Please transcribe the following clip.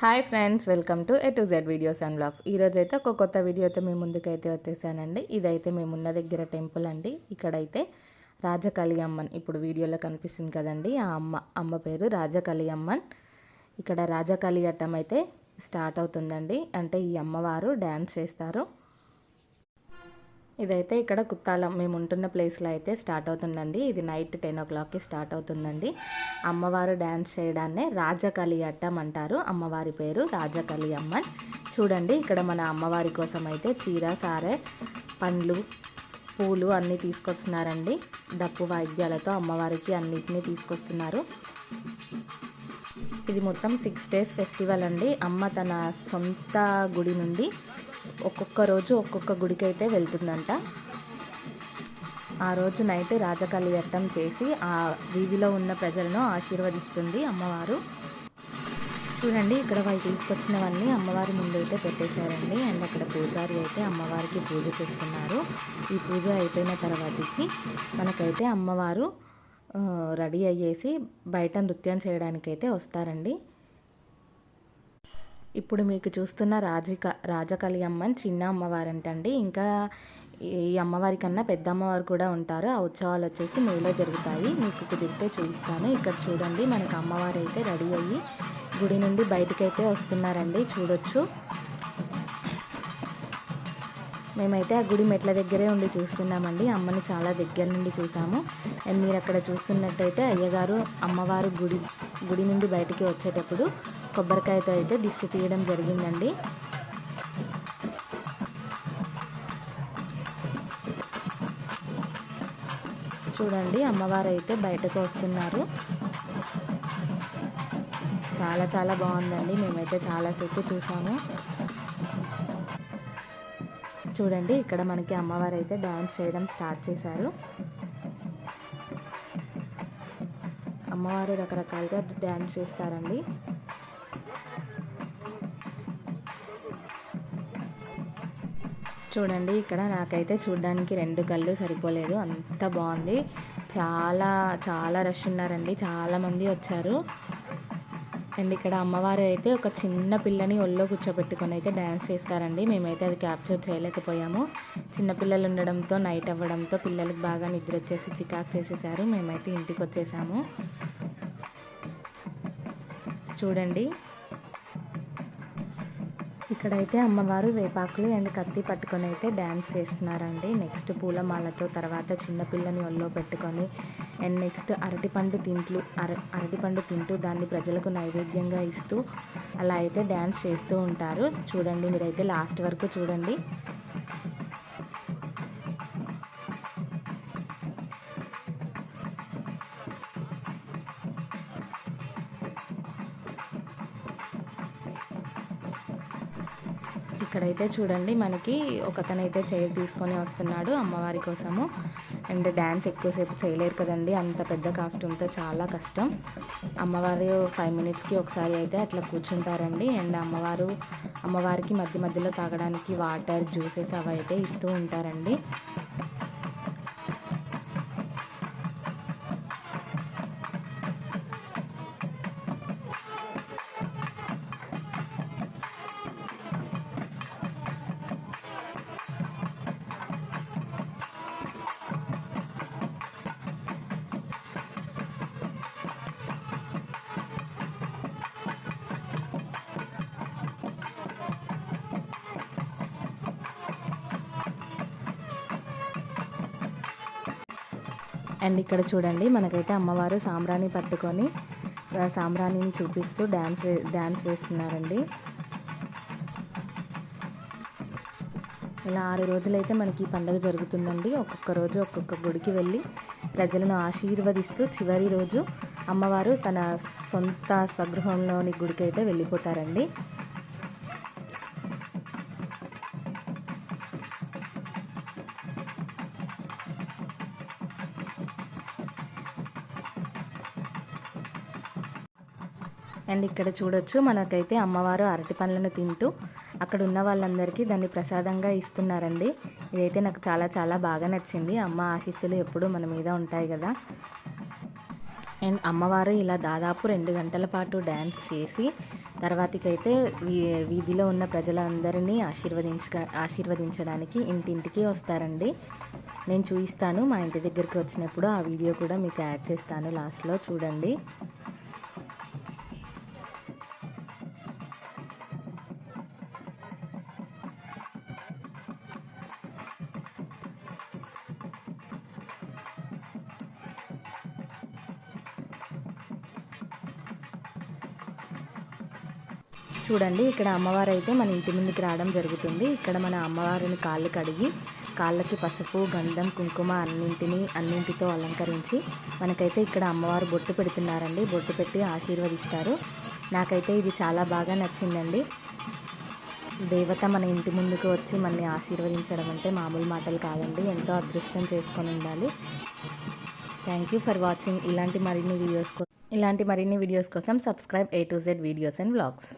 Hi friends, welcome to A to Z videos and blogs. ఈరోజు అయితే ఒక కొత్త వీడియోతో మీ ముందుకైతే వచ్చేసానండి. ఇదైతే మేమున్న దగ్గర టెంపుల్ అండి. ఇక్కడైతే రాజకళి అమ్మన్ ఇప్పుడు వీడియోలో కనిపిస్తుంది కదండి. ఆ అమ్మ పేరు రాజకళి అమ్మన్. ఇక్కడ రాజకళి అట్టం అయితే స్టార్ట్ అవుతుందండి. అంటే ఈ అమ్మవారు డ్యాన్స్ చేస్తారు. ఇదైతే ఇక్కడ కుత్తాలం మేము ఉంటున్న ప్లేస్లో అయితే స్టార్ట్ అవుతుందండి. ఇది నైట్ 10 o'clockకి స్టార్ట్ అవుతుందండి. అమ్మవారు డ్యాన్స్ చేయడాన్నే రాజకళి అట్టం అంటారు. అమ్మవారి పేరు రాజకళి అమ్మన్. చూడండి, ఇక్కడ మన అమ్మవారి కోసం అయితే చీర, సారె, పండ్లు, పూలు అన్నీ తీసుకొస్తున్నారండి. డప్పు వాయిద్యాలతో అమ్మవారికి అన్నిటినీ తీసుకొస్తున్నారు. ఇది మొత్తం 6 days ఫెస్టివల్ అండి. అమ్మ తన సొంత గుడి నుండి ఒక్కొక్క రోజు ఒక్కొక్క గుడికి అయితే వెళ్తుందంట. ఆ రోజు నైట్ రాజకళి అట్టం చేసి ఆ వీధిలో ఉన్న ప్రజలను ఆశీర్వదిస్తుంది అమ్మవారు. చూడండి, ఇక్కడ వాళ్ళు తీసుకొచ్చినవన్నీ అమ్మవారి ముందు అయితే పెట్టేశారండి. అండ్ అక్కడ పూజారి అయితే అమ్మవారికి పూజ చేస్తున్నారు. ఈ పూజ అయిపోయిన తర్వాతకి మనకైతే అమ్మవారు రెడీ అయ్యేసి బయట నృత్యం చేయడానికైతే వస్తారండి. ఇప్పుడు మీకు చూస్తున్న రాజకళి అమ్మన్ చిన్న అమ్మవారంటండి. ఇంకా ఈ అమ్మవారి కన్నా పెద్ద అమ్మవారు కూడా ఉంటారు. ఆ ఉత్సవాలు వచ్చేసి మేలో జరుగుతాయి. మీకు కుదిరితే చూపిస్తాను. ఇక్కడ చూడండి, మనకు అమ్మవారు అయితే రెడీ అయ్యి గుడి నుండి బయటకైతే వస్తున్నారండి. చూడొచ్చు, మేమైతే ఆ గుడి మెట్ల దగ్గరే ఉండి చూస్తున్నామండి. అమ్మని చాలా దగ్గర నుండి చూసాము. అండ్ మీరు అక్కడ చూస్తున్నట్టయితే అయ్యగారు అమ్మవారు గుడి నుండి బయటికి వచ్చేటప్పుడు కొబ్బరికాయతో అయితే దిష్టి తీయడం జరిగిందండి. చూడండి, అమ్మవారు అయితే బయటకు వస్తున్నారు. చాలా చాలా బాగుందండి. మేమైతే చాలాసేపు చూసాము. చూడండి, ఇక్కడ మనకి అమ్మవారు అయితే డ్యాన్స్ చేయడం స్టార్ట్ చేశారు. అమ్మవారు రకరకాలుగా డ్యాన్స్ చేస్తారండి. చూడండి, ఇక్కడ నాకైతే చూడడానికి 2 కళ్ళు సరిపోలేదు, అంత బాగుంది. చాలా చాలా రష్ ఉన్నారండి, చాలామంది వచ్చారు. అండ్ ఇక్కడ అమ్మవారు అయితే ఒక చిన్న పిల్లని ఒళ్ళో కూర్చోబెట్టుకొని అయితే డ్యాన్స్ చేస్తారండి. మేమైతే అది క్యాప్చర్ చేయలేకపోయాము. చిన్నపిల్లలు ఉండడంతో, నైట్ అవ్వడంతో పిల్లలకు బాగా నిద్ర వచ్చేసి చికాకు చేసేసారు. మేమైతే ఇంటికి వచ్చేసాము. చూడండి, ఇక్కడైతే అమ్మవారు వేపాకులు అండ్ కత్తి పట్టుకొని అయితే డ్యాన్స్ చేస్తున్నారండి. నెక్స్ట్ పూలమాలతో, తర్వాత చిన్నపిల్లని ఒళ్ళో పెట్టుకొని, అండ్ నెక్స్ట్ అరటిపండు తింటూ దాన్ని ప్రజలకు నైవేద్యంగా ఇస్తూ అలా అయితే డ్యాన్స్ చేస్తూ ఉంటారు. చూడండి, మీరైతే లాస్ట్ వరకు చూడండి. ఇక్కడైతే చూడండి, మనకి ఒకతనైతే చైర్ తీసుకొని వస్తున్నాడు అమ్మవారి కోసము. అండ్ డ్యాన్స్ ఎక్కువసేపు చేయలేరు కదండి, అంత పెద్ద కాస్ట్యూమ్తో చాలా కష్టం. అమ్మవారు 5 minutesకి ఒకసారి అయితే అట్లా కూర్చుంటారండి. అండ్ అమ్మవారికి మధ్య మధ్యలో తాగడానికి వాటర్, జ్యూసెస్ అవి అయితే ఇస్తూ ఉంటారండి. అండ్ ఇక్కడ చూడండి, మనకైతే అమ్మవారు సాంబ్రాణి పట్టుకొని సాంబ్రాణిని చూపిస్తూ డ్యాన్స్ వేస్తున్నారండి. ఇలా 6 రోజులైతే మనకి ఈ పండుగ జరుగుతుందండి. ఒక్కొక్క రోజు ఒక్కొక్క గుడికి వెళ్ళి ప్రజలను ఆశీర్వదిస్తూ చివరి రోజు అమ్మవారు తన సొంత స్వగృహంలోని గుడికి అయితే వెళ్ళిపోతారండి. అండ్ ఇక్కడ చూడొచ్చు, మనకైతే అమ్మవారు అరటి పండ్లను తింటూ అక్కడ ఉన్న వాళ్ళందరికీ దాన్ని ప్రసాదంగా ఇస్తున్నారండి. ఇదైతే నాకు చాలా చాలా బాగా నచ్చింది. అమ్మ ఆశీస్సులు ఎప్పుడూ మన మీద ఉంటాయి కదా. అండ్ అమ్మవారు ఇలా దాదాపు 2 గంటల పాటు డ్యాన్స్ చేసి తర్వాతకైతే వీధిలో ఉన్న ప్రజలందరినీ ఆశీర్వదించడానికి ఇంటింటికి వస్తారండి. నేను చూపిస్తాను, మా ఇంటి దగ్గరికి వచ్చినప్పుడు ఆ వీడియో కూడా మీకు యాడ్ చేస్తాను, లాస్ట్లో చూడండి. చూడండి, ఇక్కడ అమ్మవారు అయితే మన ఇంటి ముందుకు రావడం జరుగుతుంది. ఇక్కడ మన అమ్మవారిని కాళ్ళు కడిగి కాళ్ళకి పసుపు, గంధం, కుంకుమ అన్నింటితో అలంకరించి మనకైతే ఇక్కడ అమ్మవారు బొట్టు పెడుతున్నారండి. బొట్టు పెట్టి ఆశీర్వదిస్తారు. నాకైతే ఇది చాలా బాగా నచ్చిందండి. దేవత మన ఇంటి ముందుకు వచ్చి మనల్ని ఆశీర్వదించడం అంటే మామూలు మాటలు కాదండి, ఎంతో అదృష్టం చేసుకొని ఉండాలి. Thank you for watching. ఇలాంటి మరిన్ని వీడియోస్ కోసం subscribe A to Z videos and vlogs.